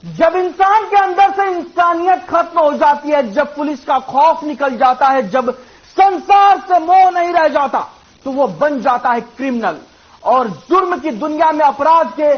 जब इंसान के अंदर से इंसानियत खत्म हो जाती है, जब पुलिस का खौफ निकल जाता है, जब संसार से मोह नहीं रह जाता, तो वो बन जाता है क्रिमिनल और जुर्म की दुनिया में अपराध के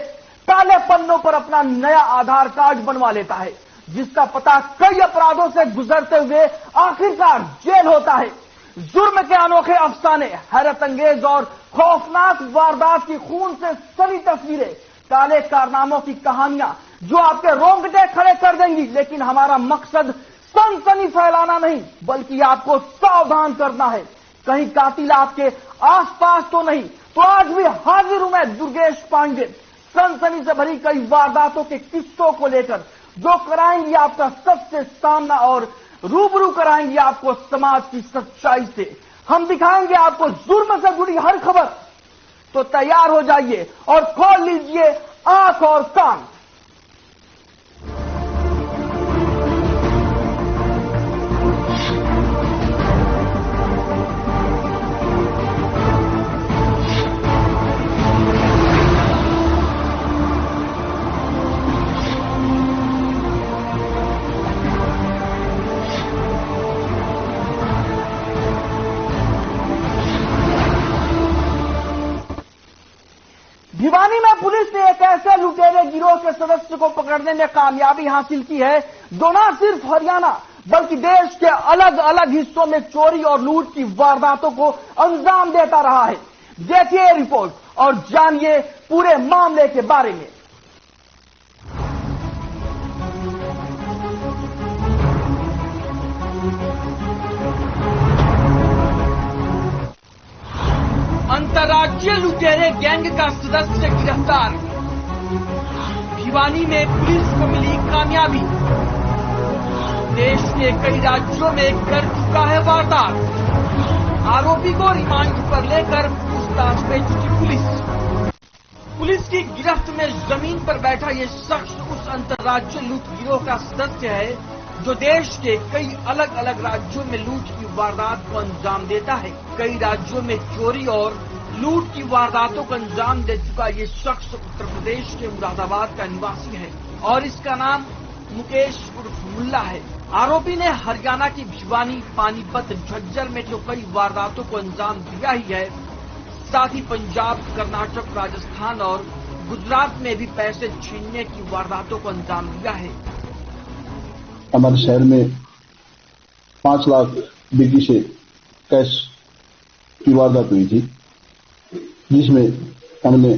काले पन्नों पर अपना नया आधार कार्ड बनवा लेता है, जिसका पता कई अपराधों से गुजरते हुए आखिरकार जेल होता है। जुर्म के अनोखे अफसाने, हैरत अंगेज और खौफनाक वारदात की खून से सनी तस्वीरें, काले कारनामों की कहानियां जो आपके रोंगटे खड़े कर देंगी। लेकिन हमारा मकसद सनसनी फैलाना नहीं, बल्कि आपको सावधान करना है। कहीं कातिल आपके आसपास तो नहीं। तो आज भी हाजिर हूं मैं, दुर्गेश पांडे, सनसनी से भरी कई वारदातों के किस्सों को लेकर, जो कराएंगी आपका सबसे सामना और रूबरू कराएंगे आपको समाज की सच्चाई से। हम दिखाएंगे आपको जुर्म से जुड़ी हर खबर। तो तैयार हो जाइए और खोल लीजिए आंख और कान। भिवानी में पुलिस ने एक ऐसे लुटेरे गिरोह के सदस्य को पकड़ने में कामयाबी हासिल की है जो न सिर्फ हरियाणा बल्कि देश के अलग अलग हिस्सों में चोरी और लूट की वारदातों को अंजाम देता रहा है। देखिए रिपोर्ट और जानिए पूरे मामले के बारे में। अंतर्राज्यीय लुटेरे गैंग का सदस्य गिरफ्तार। भिवानी में पुलिस को मिली कामयाबी। देश के कई राज्यों में कर चुका है वारदात। आरोपी को रिमांड पर लेकर पूछताछ में जुटी पुलिस की गिरफ्त में जमीन पर बैठा ये शख्स उस अंतर्राज्यीय लूट गिरोह का सदस्य है जो देश के कई अलग अलग राज्यों में लूट की वारदात को अंजाम देता है। कई राज्यों में चोरी और लूट की वारदातों को अंजाम दे चुका ये शख्स उत्तर प्रदेश के मुरादाबाद का निवासी है और इसका नाम मुकेश उर्फ मुल्ला है। आरोपी ने हरियाणा की भिवानी, पानीपत, झज्जर में जो कई वारदातों को अंजाम दिया ही है, साथ ही पंजाब, कर्नाटक, राजस्थान और गुजरात में भी पैसे छीनने की वारदातों को अंजाम दिया है। हमारे शहर में 5 लाख बिक्री से कैश की वारदात हुई थी, जिसमें हमने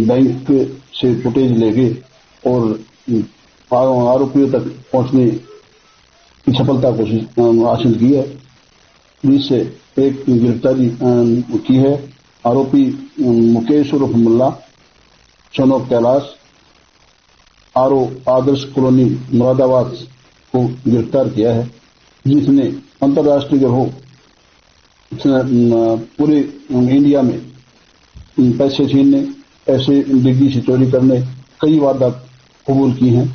बैंक से फुटेज लेके और आरोपियों तक पहुंचने की सफलता हासिल की है, जिससे एक गिरफ्तारी की है। आरोपी मुकेश उर्फ Mulla, son of Kailash, Adarsh colony Moradabad को गिरफ्तार किया है, जिसने अंतर्राष्ट्रीय गिरोह पूरे इंडिया में पैसे छीनने, पैसे डिग्गी से चोरी करने कई वारदात कबूल की हैं।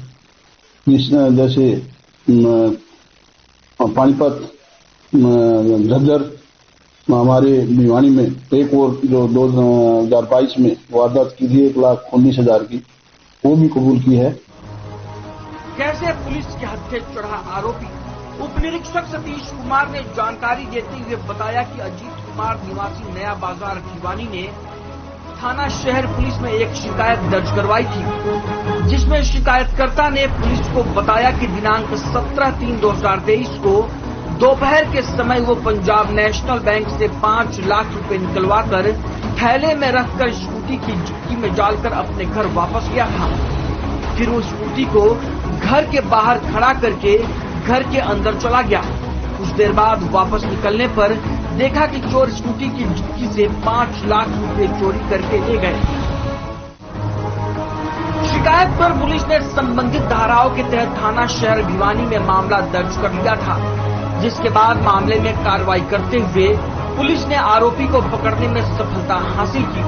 जैसे पानीपत, झज्जर, हमारे भिवानी में एक और जो 2022 में वारदात की थी 1,19,000 की, वो भी कबूल की है। कैसे पुलिस के हत्थे चढ़ा आरोपी? उप निरीक्षक सतीश कुमार ने जानकारी देते हुए बताया कि अजीत कुमार निवासी नया बाजार भिवानी ने थाना शहर पुलिस में एक शिकायत दर्ज करवाई थी, जिसमें शिकायतकर्ता ने पुलिस को बताया कि दिनांक 17/3/2023 को दोपहर के समय वो पंजाब नेशनल बैंक से 5 लाख रुपए निकलवाकर थैले में रखकर स्कूटी की डिक्की में डालकर अपने घर वापस गया था। फिर वो स्कूटी को घर के बाहर खड़ा करके घर के अंदर चला गया। कुछ देर बाद वापस निकलने पर देखा कि चोर स्कूटी की डिक्की से 5 लाख रुपए चोरी करके ले गए। शिकायत पर पुलिस ने संबंधित धाराओं के तहत थाना शहर भिवानी में मामला दर्ज कर लिया था, जिसके बाद मामले में कार्रवाई करते हुए पुलिस ने आरोपी को पकड़ने में सफलता हासिल की,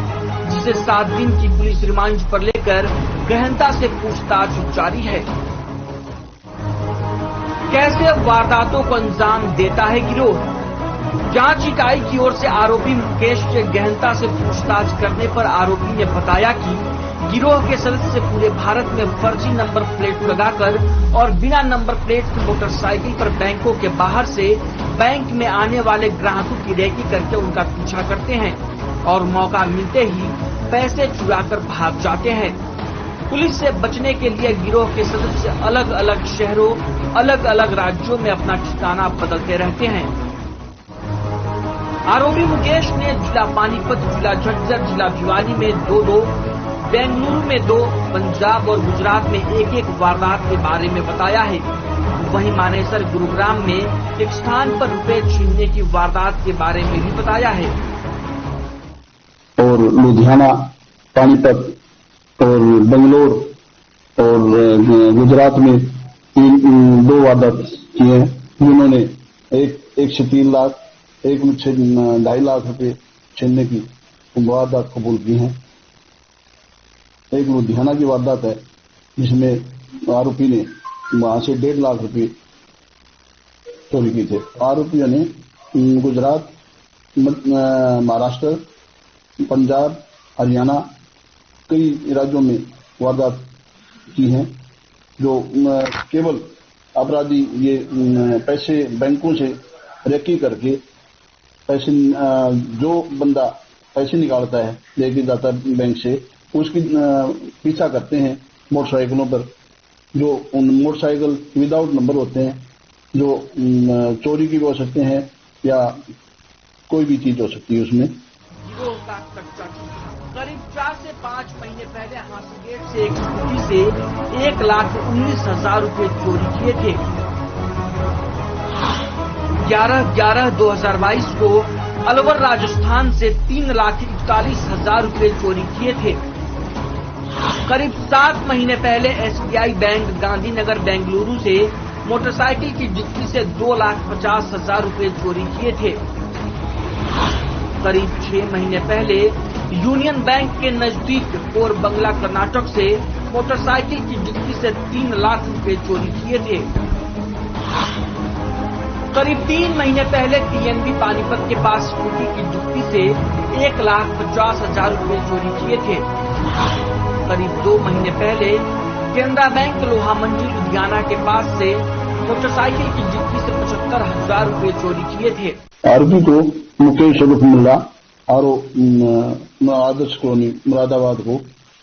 जिसे 7 दिन की पुलिस रिमांड पर लेकर गहनता से पूछताछ जारी है। कैसे वारदातों को अंजाम देता है गिरोह? जांच इकाई की ओर से आरोपी मुकेश से गहनता से पूछताछ करने पर आरोपी ने बताया कि गिरोह के सदस्य पूरे भारत में फर्जी नंबर प्लेट लगाकर और बिना नंबर प्लेट की मोटरसाइकिल पर बैंकों के बाहर से बैंक में आने वाले ग्राहकों की रेकी करके उनका पीछा करते हैं और मौका मिलते ही पैसे चुराकर भाग जाते हैं। पुलिस से बचने के लिए गिरोह के सदस्य अलग अलग शहरों, अलग अलग राज्यों में अपना ठिकाना बदलते रहते हैं। आरोपी मुकेश ने जिला पानीपत, जिला झज्जर, जिला भिवानी में 2-2, बेंगलुरु में 2, पंजाब और गुजरात में 1-1 वारदात के बारे में बताया है। वहीं मानेसर, गुरुग्राम में एक स्थान पर रुपए छीनने की वारदात के बारे में भी बताया है। और लुधियाना, पानीपत और बेंगलोर और गुजरात में 2 वारदात किए हैं, जिन्होंने एक से 3 लाख, एक में 2.5 लाख रुपए छीनने की वारदात कबूल की हैं। एक लुधियाना की वारदात है जिसमें आरोपी ने वहां से 1.5 लाख रुपए चोरी की थे। आरोपियों ने गुजरात, महाराष्ट्र, पंजाब, हरियाणा कई राज्यों में वारदात की हैं, जो केवल अपराधी ये पैसे बैंकों से रेकी करके पैसे, जो बंदा पैसे निकालता है लेके जाता है बैंक से, उसकी पीछा करते हैं मोटरसाइकिलों पर, जो उन मोटरसाइकिल विदाउट नंबर होते हैं, जो चोरी की भी हो सकते हैं या कोई भी चीज हो सकती है उसमें। करीब 4 से 5 महीने पहले हाथीगेट से एक स्कूटी से 1,19,000 रुपए चोरी किए थे। 11/11/2022 को अलवर, राजस्थान से 3,41,000 रुपए चोरी किए थे। करीब 7 महीने पहले SBI बैंक, गांधीनगर, बेंगलुरु से मोटरसाइकिल की डिक्की से 2,50,000 रुपए चोरी किए थे। करीब 6 महीने पहले यूनियन बैंक के नजदीक पोरबंगला, कर्नाटक से मोटरसाइकिल की डिक्की से 3 लाख रुपए चोरी किए थे। करीब 3 महीने पहले TNB पानीपत के पास स्कूटी की डिक्की से 1,50,000 रुपए चोरी किए थे। करीब 2 महीने पहले केनरा बैंक, लोहा मंडी, लुधियाना के पास से मोटरसाइकिल की डिक्की से 75,000 रुपए चोरी किए थे। आरोपी को मुकेश उर्फ मुल्ला और आदर्श कॉलोनी मुरादाबाद को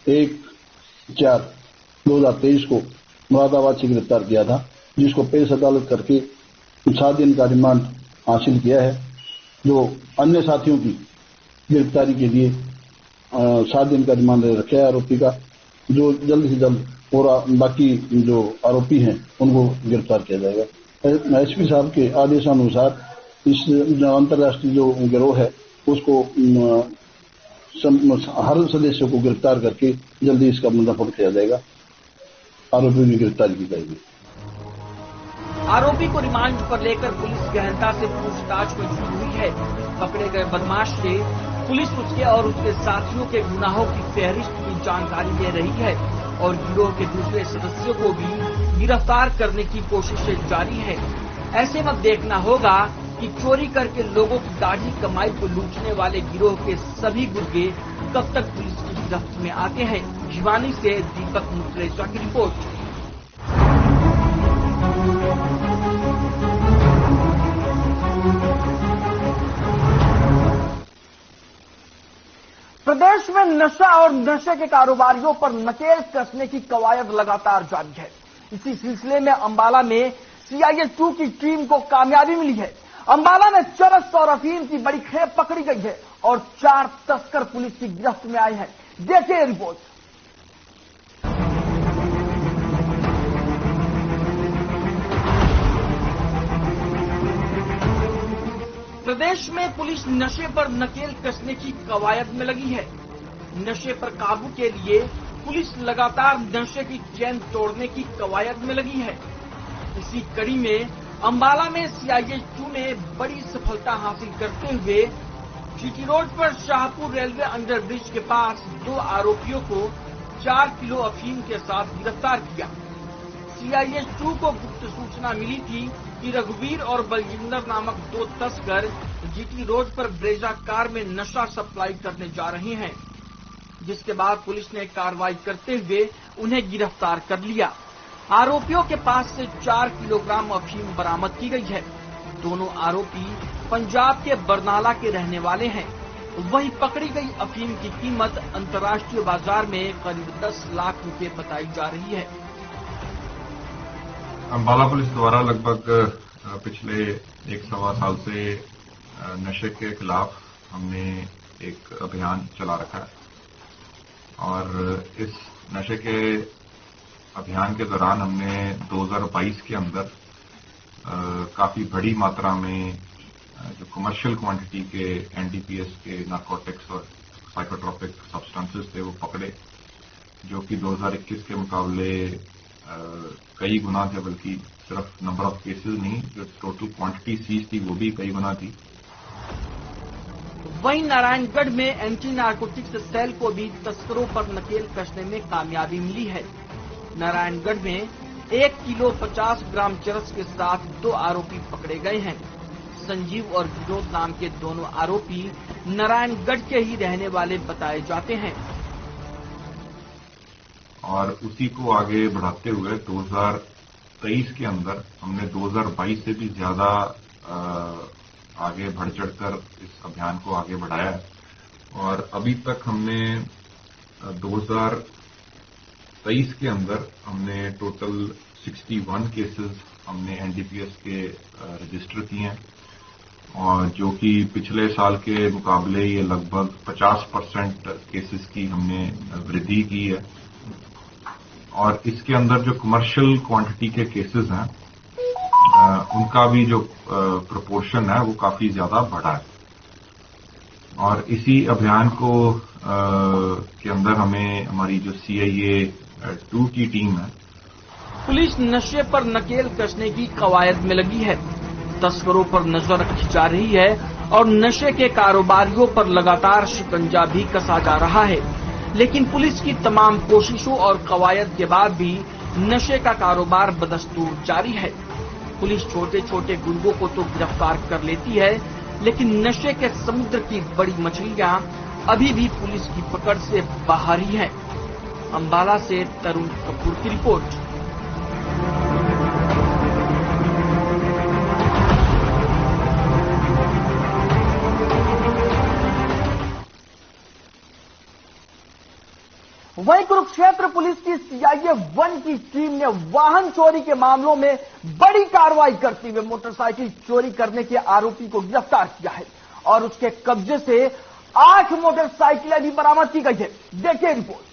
1/4/2023 को मुरादाबाद से गिरफ्तार किया था, जिसको पेश अदालत करके 7 दिन का रिमांड हासिल किया है। जो अन्य साथियों की गिरफ्तारी के लिए 7 दिन का रिमांड रखा है आरोपी का, जो जल्द से जल्द और बाकी जो आरोपी हैं उनको गिरफ्तार किया जाएगा। SP साहब के आदेशानुसार इस अंतर्राष्ट्रीय जो गिरोह है उसको हर सदस्य को गिरफ्तार करके जल्दी इसका मुनाफा किया जाएगा, आरोपी की गिरफ्तारी की जाएगी। आरोपी को रिमांड पर लेकर पुलिस गहनता से पूछताछ में जुटी हुई है। पकड़े गए बदमाश से पुलिस उसके और उसके साथियों के गुनाहों की फहरिस्त की जानकारी ले रही है और गिरोह के दूसरे सदस्यों को भी गिरफ्तार करने की कोशिशें जारी है। ऐसे में देखना होगा कि चोरी करके लोगों की गाढ़ी कमाई को लूटने वाले गिरोह के सभी गुर्गे कब तक पुलिस की गिरफ्त में आते हैं। भिवानी से दीपक मुत्रेजा की रिपोर्ट। प्रदेश में नशा और नशे के कारोबारियों पर नकेल कसने की कवायद लगातार जारी है। इसी सिलसिले में अंबाला में CIA-2 की टीम को कामयाबी मिली है। अंबाला में चरस और अफीम की बड़ी खेप पकड़ी गई है और 4 तस्कर पुलिस की गिरफ्त में आए हैं। देखिए रिपोर्ट। प्रदेश में पुलिस नशे पर नकेल कसने की कवायद में लगी है। नशे पर काबू के लिए पुलिस लगातार नशे की चेन तोड़ने की कवायद में लगी है। इसी कड़ी में अंबाला में CIA-2 ने बड़ी सफलता हासिल करते हुए GT रोड पर शाहपुर रेलवे अंडरब्रिज के पास 2 आरोपियों को 4 किलो अफीम के साथ गिरफ्तार किया। CIA-2 को गुप्त सूचना मिली थी कि रघुवीर और बलजिंदर नामक 2 तस्कर GT रोड पर ब्रेजा कार में नशा सप्लाई करने जा रहे हैं। जिसके बाद पुलिस ने कार्रवाई करते हुए उन्हें गिरफ्तार कर लिया। आरोपियों के पास से 4 किलोग्राम अफीम बरामद की गई है। दोनों आरोपी पंजाब के बरनाला के रहने वाले हैं। वहीं पकड़ी गई अफीम की कीमत अंतर्राष्ट्रीय बाजार में करीब 10 लाख रुपए बताई जा रही है। अंबाला पुलिस द्वारा लगभग पिछले 1-1.25 साल से नशे के खिलाफ हमने एक अभियान चला रखा है और इस नशे के अभियान के दौरान हमने 2022 के अंदर काफी बड़ी मात्रा में जो कमर्शियल क्वांटिटी के एनडीपीएस के नारकोटिक्स और साइकोट्रोपिक सब्सटेंसेस थे वो पकड़े, जो कि 2021 के मुकाबले कई गुना थे, बल्कि सिर्फ नंबर ऑफ केसेस नहीं, जो टोटल क्वांटिटी सीज थी वो भी कई गुना थी। वहीं नारायणगढ़ में एंटी नारकोटिक्स सेल को भी तस्करों पर नकेल कसने में कामयाबी मिली है। नारायणगढ़ में 1 किलो 50 ग्राम चरस के साथ 2 आरोपी पकड़े गए हैं। संजीव और विनोद नाम के दोनों आरोपी नारायणगढ़ के ही रहने वाले बताए जाते हैं। और उसी को आगे बढ़ाते हुए 2023 के अंदर हमने 2022 से भी ज्यादा आगे बढ़ चढ़कर इस अभियान को आगे बढ़ाया है और अभी तक हमने 2023 के अंदर हमने टोटल 61 केसेस हमने एनडीपीएस के रजिस्टर किए हैं और जो कि पिछले साल के मुकाबले ये लगभग 50% केसेस की हमने वृद्धि की है और इसके अंदर जो कमर्शियल क्वांटिटी के केसेस हैं उनका भी जो प्रोपोर्शन है वो काफी ज्यादा बढ़ा है और इसी अभियान को के अंदर हमें हमारी जो CIA 2 की टीम है, पुलिस नशे पर नकेल कसने की कवायद में लगी है। तस्करों पर नजर रखी जा रही है और नशे के कारोबारियों पर लगातार शिकंजा भी कसा जा रहा है। लेकिन पुलिस की तमाम कोशिशों और कवायद के बाद भी नशे का कारोबार बदस्तूर जारी है। पुलिस छोटे छोटे गुंडों को तो गिरफ्तार कर लेती है, लेकिन नशे के समुद्र की बड़ी मछलियां अभी भी पुलिस की पकड़ से बाहर ही हैं। अंबाला से तरुण कपूर की रिपोर्ट। वहीं कुरुक्षेत्र पुलिस की CIA 1 की टीम ने वाहन चोरी के मामलों में बड़ी कार्रवाई करते हुए मोटरसाइकिल चोरी करने के आरोपी को गिरफ्तार किया है और उसके कब्जे से 8 मोटरसाइकिलें भी बरामद की गई है। देखिए रिपोर्ट।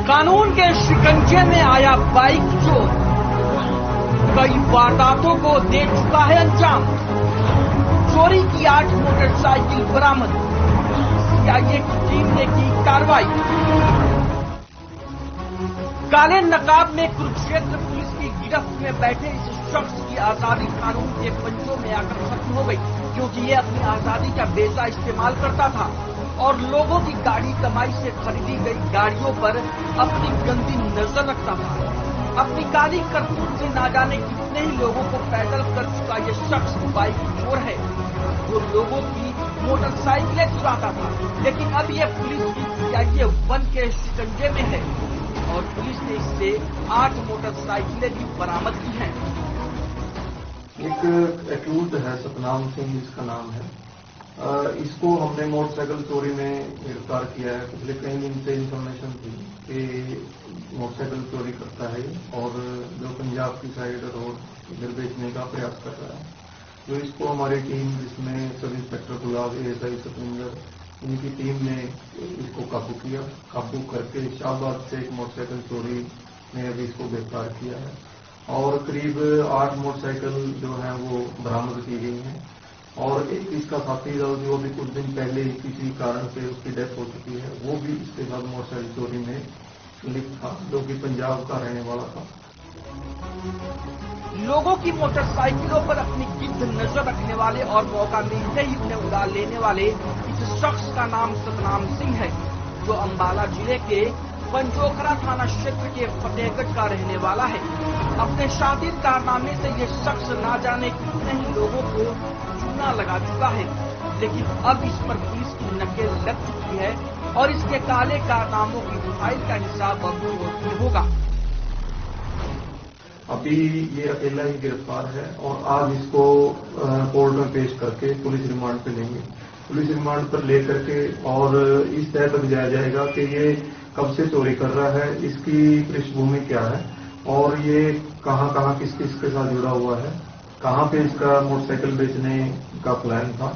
कानून के शिकंजे में आया बाइक चोर, कई वारदातों को दे चुका है अंजाम। चोरी की 8 मोटरसाइकिल बरामद, CIA की टीम ने की कार्रवाई। काले नकाब में कुरुक्षेत्र पुलिस की गिरफ्त में बैठे इस शख्स की आजादी कानून के पंजों में आकर खत्म हो गई, क्योंकि ये अपनी आजादी का बेजा इस्तेमाल करता था और लोगों की गाड़ी कमाई से खरीदी गई गाड़ियों पर अपनी गंदी नजर रखता था। अपनी काली करतूत से ना जाने कितने ही लोगों को पैदल कर चुका ये शख्स बाइक चोर है, जो लोगों की मोटरसाइकिलें चुराता था। लेकिन अब ये पुलिस की CIA 1 के शिकंजे में है और पुलिस ने इससे 8 मोटरसाइकिलें भी बरामद की हैं। एक एक्यूज्ड है सतनाम सिंह, इसका नाम है। इसको हमने मोटरसाइकिल चोरी में गिरफ्तार किया है। पिछले कई दिन से इंफॉर्मेशन थी कि मोटरसाइकिल चोरी करता है और जो पंजाब की साइड रोड इधर बेचने का प्रयास कर रहा है। तो इसको हमारी टीम, जिसमें सब इंस्पेक्टर गुलाब, ASI सतविंदर, इनकी टीम ने इसको काबू किया। काबू करके शाहबाद से एक मोटरसाइकिल चोरी में अभी इसको गिरफ्तार किया है और करीब 8 मोटरसाइकिल जो है वो बरामद की गई हैं और एक इसका साथी जो अभी कुछ दिन पहले किसी कारण से उसकी डेथ हो चुकी है, वो भी इसके साथ मोटरसाइकिल चोरी में लिप्त था, जो कि पंजाब का रहने वाला था। लोगों की मोटरसाइकिलों पर अपनी गिद्ध नजर रखने वाले और मौका मिलते ही उन्हें उड़ा लेने वाले इस शख्स का नाम सतनाम सिंह है, जो अंबाला जिले के पंजोखरा थाना क्षेत्र के फतेहगढ़ का रहने वाला है। अपने शातिर कारनामे से ये शख्स ना जाने कितने ही लोगों को चूना लगा चुका है, लेकिन अब इस पर पुलिस की नकेल लग चुकी है और इसके काले कारनामों की फाइल का हिसाब अब कोर्ट में होगा। अभी ये अकेला ही गिरफ्तार है और आज इसको कोर्ट में पेश करके पुलिस रिमांड पे लेंगे। पुलिस रिमांड पर लेकर के और इस तय तक जाया जाएगा कि ये कब से चोरी कर रहा है, इसकी पृष्ठभूमि क्या है और ये कहाँ किस के साथ जुड़ा हुआ है, कहाँ पे इसका मोटरसाइकिल बेचने का प्लान था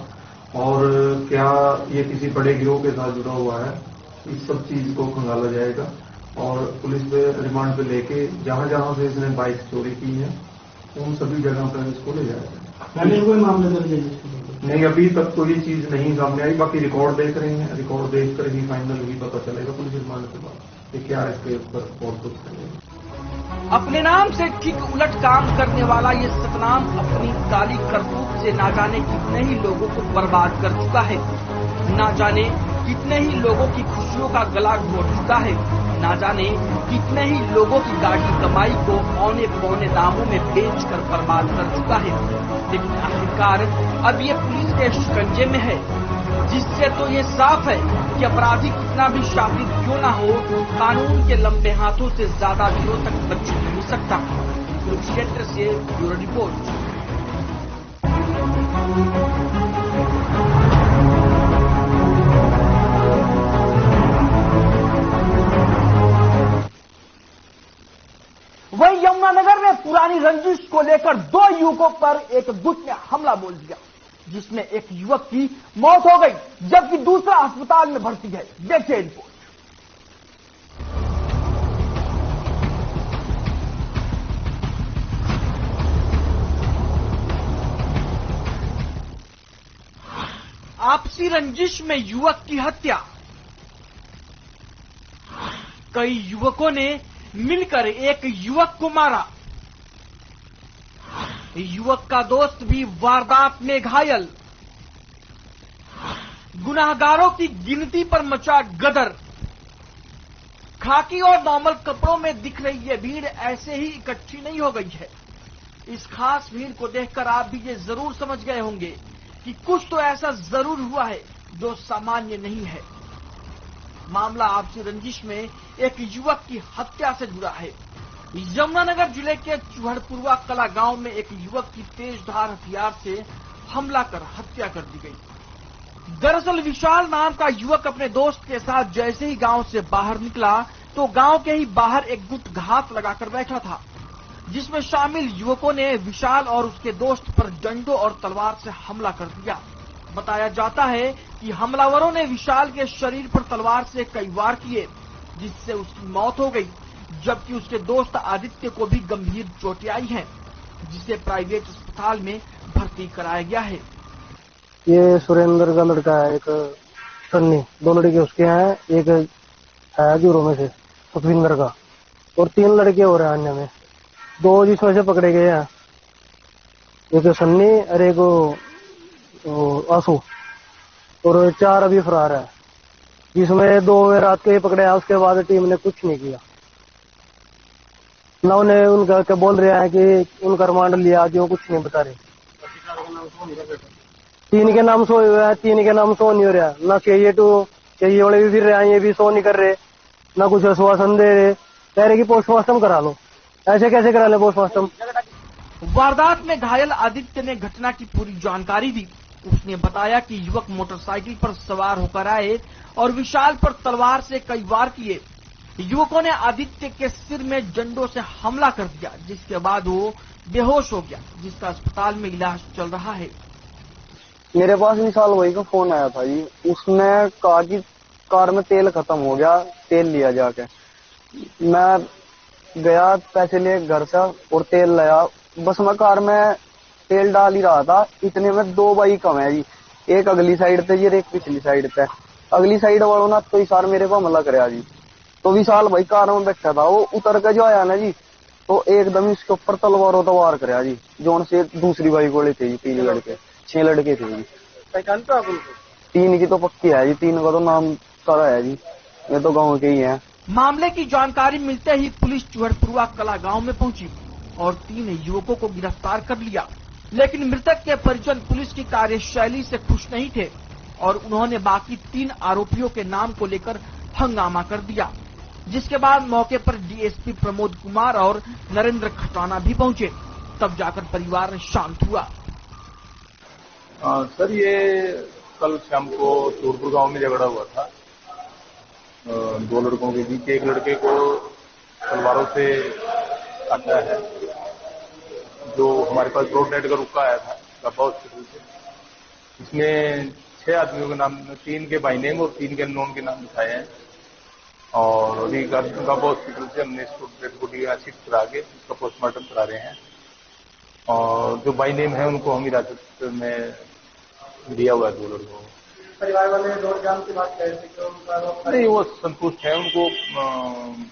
और क्या ये किसी बड़े गिरोह के साथ जुड़ा हुआ है। इस सब चीज को खंगाला जाएगा और पुलिस पे रिमांड पे लेके जहां से इसने बाइक चोरी की है उन सभी जगह पर इसको ले जाएगा। कोई मामला दर्ज है? नहीं, अभी तक तो ये चीज नहीं सामने आई। बाकी रिकॉर्ड देख रहे हैं, रिकॉर्ड देखकर ही फाइनल ही पता चलेगा पुलिस रिमांड के बाद ये क्या इसके ऊपर रिपोर्ट कुछ करेगा। अपने नाम से ठीक उलट काम करने वाला ये सतनाम अपनी काली करतूत से ना जाने कितने ही लोगों को बर्बाद कर चुका है, ना जाने कितने ही लोगों की खुशियों का गला घोट चुका है, ना जाने कितने ही लोगों की गाड़ी कमाई को औने पौने दामों में बेचकर बर्बाद कर चुका है। लेकिन आखिरकार अब ये पुलिस के शिकंजे में है, जिससे तो ये साफ है कि अपराधी कितना भी शातिर क्यों ना हो, कानून के लंबे हाथों से ज्यादा दिनों तक बच नहीं सकता। कुरुक्षेत्र से ब्यूरो रिपोर्ट। वहीं यमुनानगर में पुरानी रंजिश को लेकर 2 युवकों पर एक गुट ने हमला बोल दिया, जिसमें एक युवक की मौत हो गई जबकि दूसरा अस्पताल में भर्ती है। देखिए रिपोर्ट। आपसी रंजिश में युवक की हत्या। कई युवकों ने मिलकर एक युवक को मारा। युवक का दोस्त भी वारदात में घायल। गुनाहगारों की गिनती पर मचा गदर। खाकी और नॉर्मल कपड़ों में दिख रही ये भीड़ ऐसे ही इकट्ठी नहीं हो गई है। इस खास भीड़ को देखकर आप भी ये जरूर समझ गए होंगे कि कुछ तो ऐसा जरूर हुआ है जो सामान्य नहीं है। मामला आपसी रंजिश में एक युवक की हत्या से जुड़ा है। यमुनानगर जिले के चूहड़पुरवा कला गांव में एक युवक की तेजधार हथियार से हमला कर हत्या कर दी गई। दरअसल विशाल नाम का युवक अपने दोस्त के साथ जैसे ही गांव से बाहर निकला तो गांव के ही बाहर एक गुट घात लगाकर बैठा था, जिसमें शामिल युवकों ने विशाल और उसके दोस्त पर डंडों और तलवार से हमला कर दिया। बताया जाता है कि हमलावरों ने विशाल के शरीर पर तलवार से कई वार किए, जिससे उसकी मौत हो गई, जबकि उसके दोस्त आदित्य को भी गंभीर चोटें आई हैं, जिसे प्राइवेट अस्पताल में भर्ती कराया गया है। ये सुरेंद्र का लड़का है, एक सन्नी, 2 लड़के उसके हैं, एक है जूरो में से सुखविंदर का, और 3 लड़के हो रहे हैं अन्य में, 2 जिसमें से पकड़े गए हैं, एक सन्नी और एक आंसू, और 4 अभी फरार है, जिसमें 2 में रात को ही पकड़े हैं। उसके बाद टीम ने कुछ नहीं किया ना, उन्हें उनका क्या बोल रहे हैं कि उनका रिमांड लिया, जो कुछ नहीं बता रहे। 3 के नाम सो हुए हैं, 3 के नाम सो नहीं हो रहा, ना चाहिए वाले भी फिर रहे हैं, ये भी सो नहीं कर रहे, ना कुछ आश्वासन दे रहे, कह रहे कि पोस्टमार्टम करा लो। ऐसे कैसे करा ले पोस्टमार्टम? वारदात में घायल आदित्य ने घटना की पूरी जानकारी दी। उसने बताया कि युवक मोटरसाइकिल पर सवार होकर आए और विशाल पर तलवार से कई वार किए। युवकों ने आदित्य के सिर में डंडों से हमला कर दिया, जिसके बाद वो बेहोश हो गया, जिसका अस्पताल में इलाज चल रहा है। मेरे पास विशाल भाई का फोन आया था जी, उसने कहा कि कार में तेल खत्म हो गया, तेल लिया जाके। मैं गया पैसे लिए घर से और तेल लाया, बस मैं कार में तेल डाल ही रहा था, इतने में 2 बाइक कम है जी, एक अगली साइड पे जी और एक पिछली साइड पे। अगली साइड वालों ने तो इशार मेरे को हमला कराया जी। तो विशाल भाई कार में बैठा था, वो उतर के जो आया ना जी, तो एकदम इसके ऊपर तलवारों तो वार कराया जी, जोन से दूसरी बाइक वाले थे जी, 3 लड़के 6 लड़के थे जी। पहचान तो आप उनको? 3 की तो पक्की है जी, 3 का तो नाम सारा है जी, ये तो गाँव के ही है। मामले की जानकारी मिलते ही पुलिस चुहड़पुरवा कला गांव में पहुंची और 3 युवकों को गिरफ्तार कर लिया। लेकिन मृतक के परिजन पुलिस की कार्यशैली से खुश नहीं थे और उन्होंने बाकी 3 आरोपियों के नाम को लेकर हंगामा कर दिया, जिसके बाद मौके पर डीएसपी प्रमोद कुमार और नरेंद्र खटाना भी पहुंचे। तब जाकर परिवार शांत हुआ। सर, ये कल शाम को चूरपुर गांव में झगड़ा हुआ था 2 लड़कों के बीच। एक लड़के को तलवारों से काटा है, जो हमारे पास रोड नेट का रुका आया था गब्बा हॉस्पिटल से। इसमें 6 आदमियों के नाम, 3 के बाई नेम और 3 के अननोन के नाम लिखाए हैं। और अभी गब्बा हॉस्पिटल से हमने इसको डेड बॉडी शिफ्ट करा के इसका पोस्टमार्टम करा रहे हैं। और जो बाई नेम है उनको हम हिरासत में दिया हुआ है 2 लड़कों को। परिवार वाले दौड़-जाम की बात कह रहे थे कि उनका नहीं, वो संतुष्ट है, उनको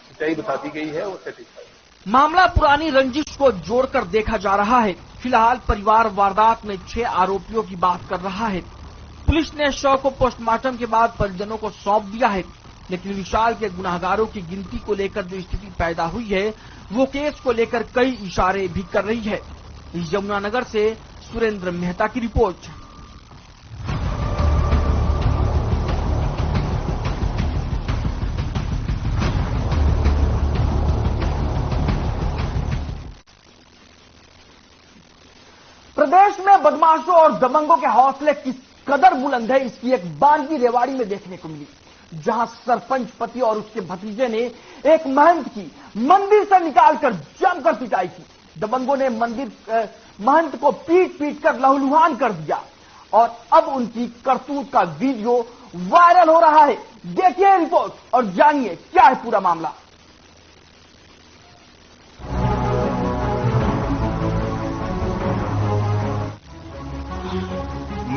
सच्चाई बता दी गई है, वो सेटिस्फाइड। मामला पुरानी रंजिश को जोड़कर देखा जा रहा है। फिलहाल परिवार वारदात में 6 आरोपियों की बात कर रहा है। पुलिस ने शव को पोस्टमार्टम के बाद परिजनों को सौंप दिया है, लेकिन विशाल के गुनाहगारों की गिनती को लेकर जो स्थिति पैदा हुई है, वो केस को लेकर कई इशारे भी कर रही है। यमुनानगर से सुरेंद्र मेहता की रिपोर्ट। प्रदेश में बदमाशों और दबंगों के हौसले किस कदर बुलंद है, इसकी एक बानगी रेवाड़ी में देखने को मिली, जहां सरपंच पति और उसके भतीजे ने एक महंत की मंदिर से निकालकर जमकर पिटाई की। दबंगों ने महंत को पीट पीट कर लहूलुहान कर दिया और अब उनकी करतूत का वीडियो वायरल हो रहा है। देखिए रिपोर्ट और जानिए क्या है पूरा मामला।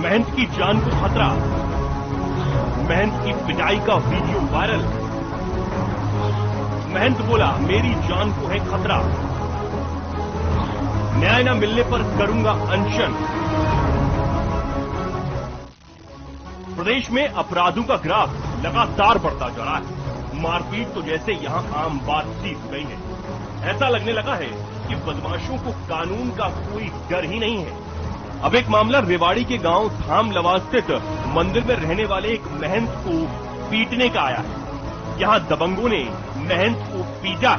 महंत की जान को खतरा, महंत की पिटाई का वीडियो वायरल। महंत बोला, मेरी जान को है खतरा, न्याय न मिलने पर करूंगा अनशन। प्रदेश में अपराधों का ग्राफ लगातार बढ़ता जा रहा है। मारपीट तो जैसे यहां आम बात सी हो गई है। ऐसा लगने लगा है कि बदमाशों को कानून का कोई डर ही नहीं है। अब एक मामला रेवाड़ी के गांव धाम लवा स्थित मंदिर में रहने वाले एक महंत को पीटने का आया है। यहां दबंगों ने महंत को पीटा।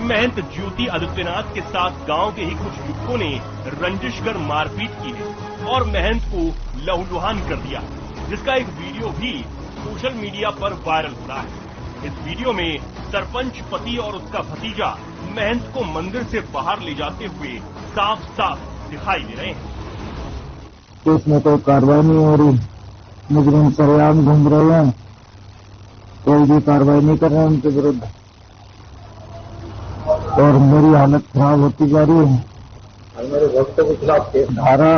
महंत ज्योति आदित्यनाथ के साथ गांव के ही कुछ युवकों ने रंजिश कर मारपीट की है और महंत को लहूलुहान कर दिया, जिसका एक वीडियो भी सोशल मीडिया पर वायरल हो रहा है। इस वीडियो में सरपंच पति और उसका भतीजा महंत को मंदिर से बाहर ले जाते हुए साफ साफ दिखाई दे रहे हैं। इसमें कोई कार्रवाई नहीं हो रही, मुजरिम सरेआम घूम रहे हैं, कोई भी कार्रवाई नहीं कर रहे हैं उनके विरुद्ध और मेरी हालत खराब होती जा रही है। मेरे भक्तों के खिलाफ धारा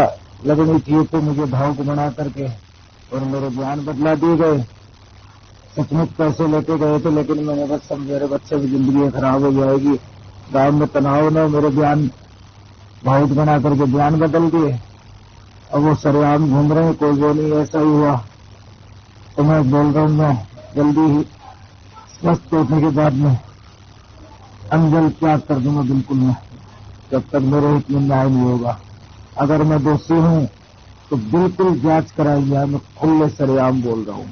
लगनी चाहिए तो मुझे भावुक बना करके और मेरे बयान बदला दिए गए। सचमुच पैसे लेके गए थे, लेकिन मैंने बस मेरे बच्चे की जिंदगी खराब हो जाएगी, गांव में तनाव ने मेरे बयान भावुक बना करके बयान बदल दिए। अब वो सरेआम घूम रहे हैं, कोई वो नहीं, ऐसा ही हुआ। तो मैं बोल रहा हूँ, मैं जल्दी ही स्वस्थ होने के बाद में अंजल त्याग कर दूंगा, बिल्कुल मैं, जब तक मेरे हित में न्याय नहीं होगा। अगर मैं दोषी हूँ तो बिल्कुल जांच कराइए, मैं खुले सरेआम बोल रहा हूँ।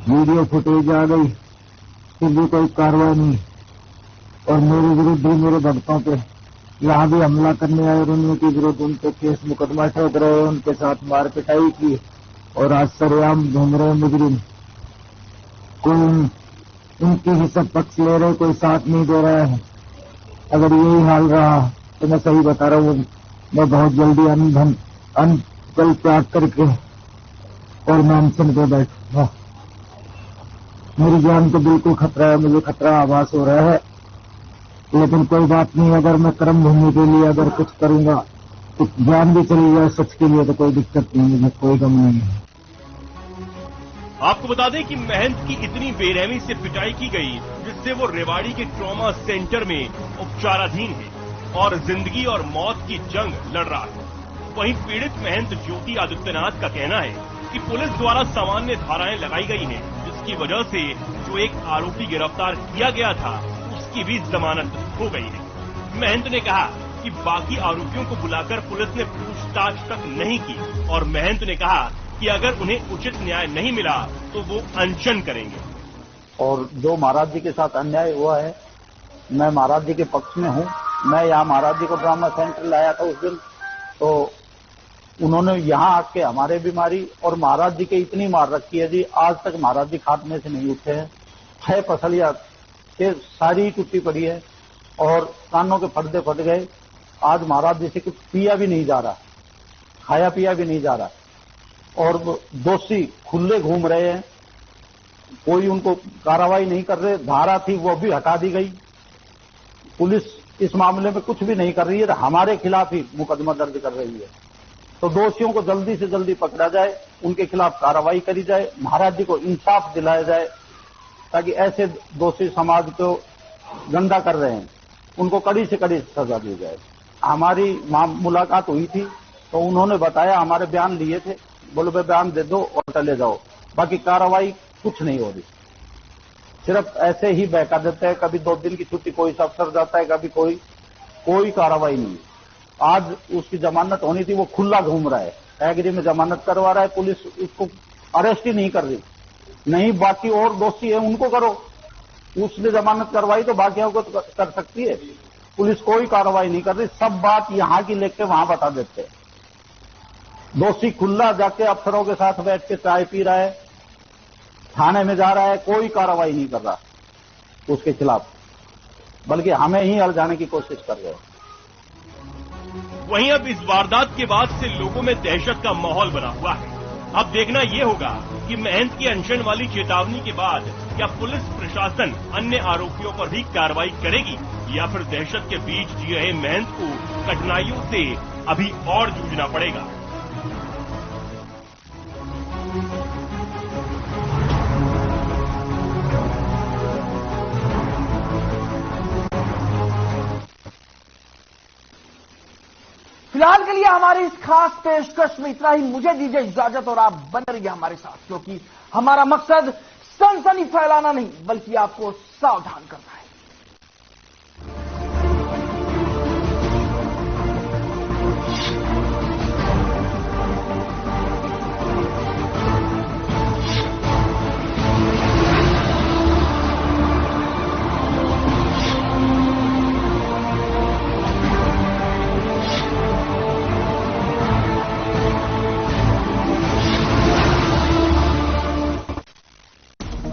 वीडियो फुटेज आ गई, फिर भी कोई कार्रवाई नहीं और मेरे विरुद्ध ही मेरे भक्तों पे यहाँ भी हमला करने आए और उनके विरुद्ध उनके केस मुकदमा ठोक रहे, उनके साथ मार पिटाई की और आज सरेआम घूम रहे मुजरिम। कोई उनकी ही सब पक्ष ले रहे, कोई साथ नहीं दे रहा है। अगर यही हाल रहा तो मैं सही बता रहा हूँ, मैं बहुत जल्दी अंजल त्याग करके और मैं अनशन पे बैठूंगा। मेरी जान को बिल्कुल खतरा है, मुझे खतरा आभास हो रहा है, लेकिन कोई बात नहीं। अगर मैं कर्म भूमि के लिए अगर कुछ करूंगा तो जान भी चली जाए सच के लिए तो कोई दिक्कत नहीं, मुझे कोई गम नहीं है। आपको बता दें कि महंत की इतनी बेरहमी से पिटाई की गई जिससे वो रेवाड़ी के ट्रॉमा सेंटर में उपचाराधीन है और जिंदगी और मौत की जंग लड़ रहा है। वहीं पीड़ित महंत ज्योति आदित्यनाथ का कहना है कि पुलिस द्वारा सामान्य धाराएं लगाई गई हैं, जिसकी वजह से जो एक आरोपी गिरफ्तार किया गया था उसकी भी जमानत हो गई है। महंत ने कहा कि बाकी आरोपियों को बुलाकर पुलिस ने पूछताछ तक नहीं की और महंत ने कहा कि अगर उन्हें उचित न्याय नहीं मिला तो वो अनशन करेंगे। और जो महाराज जी के साथ अन्याय हुआ है, मैं महाराज जी के पक्ष में हूँ। मैं यहाँ महाराज जी को ड्रामा सेंटर लाया था उस दिन, तो उन्होंने यहाँ आके हमारे भी मारी और महाराज जी के इतनी मार रखी है जी, आज तक महाराज जी खाटने से नहीं उठे हैं। 6 पसलियां के सारी टूटी पड़ी है और कानों के पर्दे फट गए। आज महाराज जी से कुछ पिया भी नहीं जा रहा, खाया पिया भी नहीं जा रहा और दोषी खुले घूम रहे हैं, कोई उनको कार्रवाई नहीं कर रहे। धारा थी वो भी हटा दी गई। पुलिस इस मामले में कुछ भी नहीं कर रही है, हमारे खिलाफ ही मुकदमा दर्ज कर रही है। तो दोषियों को जल्दी से जल्दी पकड़ा जाए, उनके खिलाफ कार्रवाई करी जाए, महाराज जी को इंसाफ दिलाया जाए, ताकि ऐसे दोषी समाज को गंदा कर रहे हैं उनको कड़ी से कड़ी सजा दी जाए। हमारी मुलाकात हुई थी तो उन्होंने बताया, हमारे बयान लिए थे, बोले भाई बयान दे दो और चले जाओ, बाकी कार्रवाई कुछ नहीं हो रही। सिर्फ ऐसे ही बहका देते हैं, कभी 2 दिन की छुट्टी कोई सा अफसर जाता है, कभी कोई कार्रवाई नहीं। आज उसकी जमानत होनी थी, वो खुला घूम रहा है, एग्री में जमानत करवा रहा है, पुलिस उसको अरेस्ट ही नहीं कर रही। नहीं, बाकी और दोषी है उनको करो, उसने जमानत करवाई तो बाकियों को तो कर सकती है। पुलिस कोई कार्रवाई नहीं कर रही, सब बात यहां की लेके वहां बता देते हैं। दोषी खुला जाके अफसरों के साथ बैठ के चाय पी रहा है, थाने में जा रहा है, कोई कार्रवाई नहीं कर रहा उसके खिलाफ, बल्कि हमें ही अलझाने की कोशिश कर रहे हैं। वहीं अब इस वारदात के बाद से लोगों में दहशत का माहौल बना हुआ है। अब देखना ये होगा कि महंत की अनशन वाली चेतावनी के बाद क्या पुलिस प्रशासन अन्य आरोपियों पर भी कार्रवाई करेगी या फिर दहशत के बीच जी रहे महंत को कठिनाइयों से अभी और जूझना पड़ेगा। फिलहाल के लिए हमारी इस खास पेशकश में इतना ही। मुझे दीजिए इजाजत और आप बने रहिए हमारे साथ, क्योंकि हमारा मकसद सनसनी फैलाना नहीं बल्कि आपको सावधान करना है।